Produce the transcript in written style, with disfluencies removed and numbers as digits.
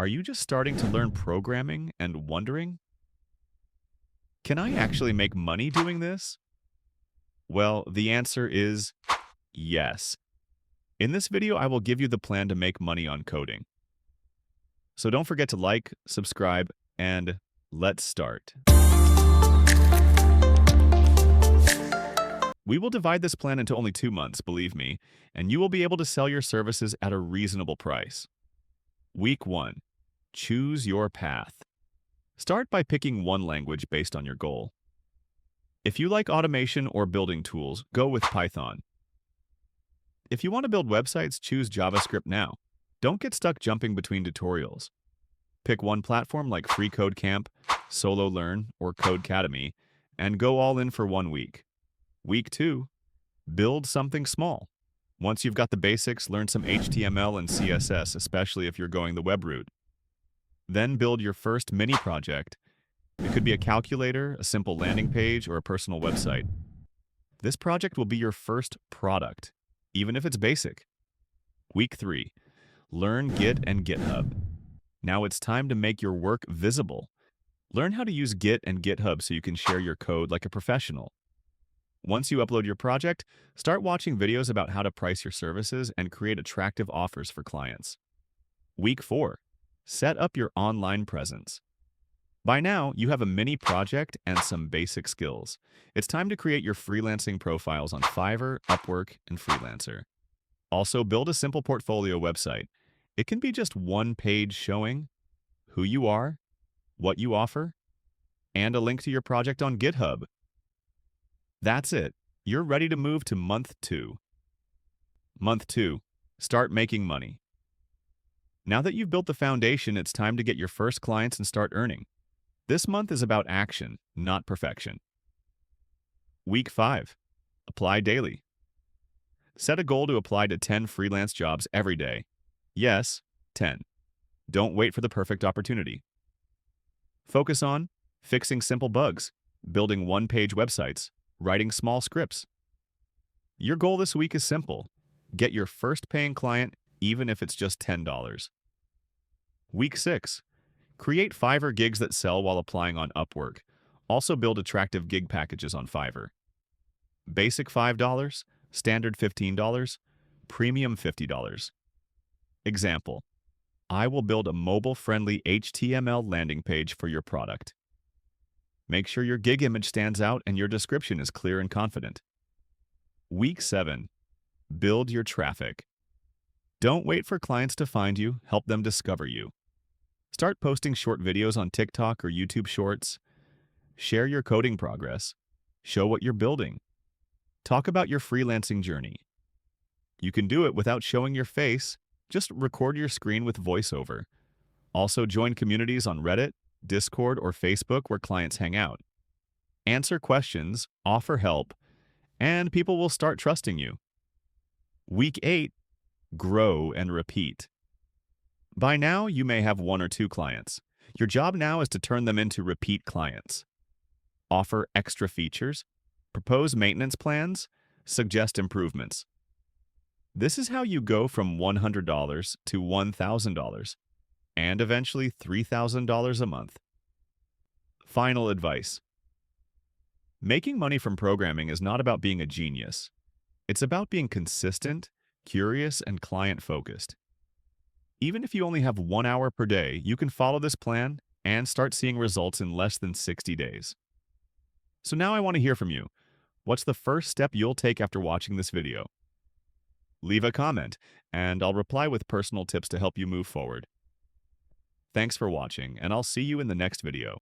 Are you just starting to learn programming and wondering, can I actually make money doing this? Well, the answer is yes. In this video, I will give you the plan to make money on coding. So don't forget to like, subscribe, and let's start. We will divide this plan into only 2 months, believe me, and you will be able to sell your services at a reasonable price. Week 1. Choose your path. Start by picking one language based on your goal. If you like automation or building tools, go with Python. If you want to build websites, choose JavaScript now. Don't get stuck jumping between tutorials. Pick one platform like FreeCodeCamp, Sololearn, or Codecademy, and go all in for 1 week. Week 2. Build something small. Once you've got the basics, learn some HTML and CSS, especially if you're going the web route. Then build your first mini project. It could be a calculator, a simple landing page, or a personal website. This project will be your first product, even if it's basic. Week 3. Learn Git and GitHub. Now it's time to make your work visible. Learn how to use Git and GitHub so you can share your code like a professional. Once you upload your project, start watching videos about how to price your services and create attractive offers for clients. Week 4. Set up your online presence. By now, you have a mini project and some basic skills. It's time to create your freelancing profiles on Fiverr, Upwork, and Freelancer. Also, build a simple portfolio website. It can be just one page showing who you are, what you offer, and a link to your project on GitHub. That's it. You're ready to move to month 2. Month 2. Start making money. Now that you've built the foundation, it's time to get your first clients and start earning. This month is about action, not perfection. Week 5. Apply daily. Set a goal to apply to 10 freelance jobs every day. Yes, 10. Don't wait for the perfect opportunity. Focus on fixing simple bugs, building one-page websites, writing small scripts. Your goal this week is simple. Get your first paying client, even if it's just $10. Week 6. Create Fiverr gigs that sell while applying on Upwork. Also build attractive gig packages on Fiverr. Basic $5, standard $15, premium $50. Example: I will build a mobile-friendly HTML landing page for your product. Make sure your gig image stands out and your description is clear and confident. Week 7. Build your traffic. Don't wait for clients to find you, help them discover you. Start posting short videos on TikTok or YouTube Shorts. Share your coding progress. Show what you're building. Talk about your freelancing journey. You can do it without showing your face. Just record your screen with voiceover. Also join communities on Reddit, Discord, or Facebook where clients hang out. Answer questions, offer help, and people will start trusting you. Week 8. Grow and repeat. By now, you may have 1 or 2 clients. Your job now is to turn them into repeat clients. Offer extra features, propose maintenance plans, suggest improvements. This is how you go from $100 to $1,000, and eventually $3,000 a month. Final advice. Making money from programming is not about being a genius. It's about being consistent, curious, and client-focused. Even if you only have 1 hour per day, you can follow this plan and start seeing results in less than 60 days. So now I want to hear from you. What's the first step you'll take after watching this video? Leave a comment, and I'll reply with personal tips to help you move forward. Thanks for watching, and I'll see you in the next video.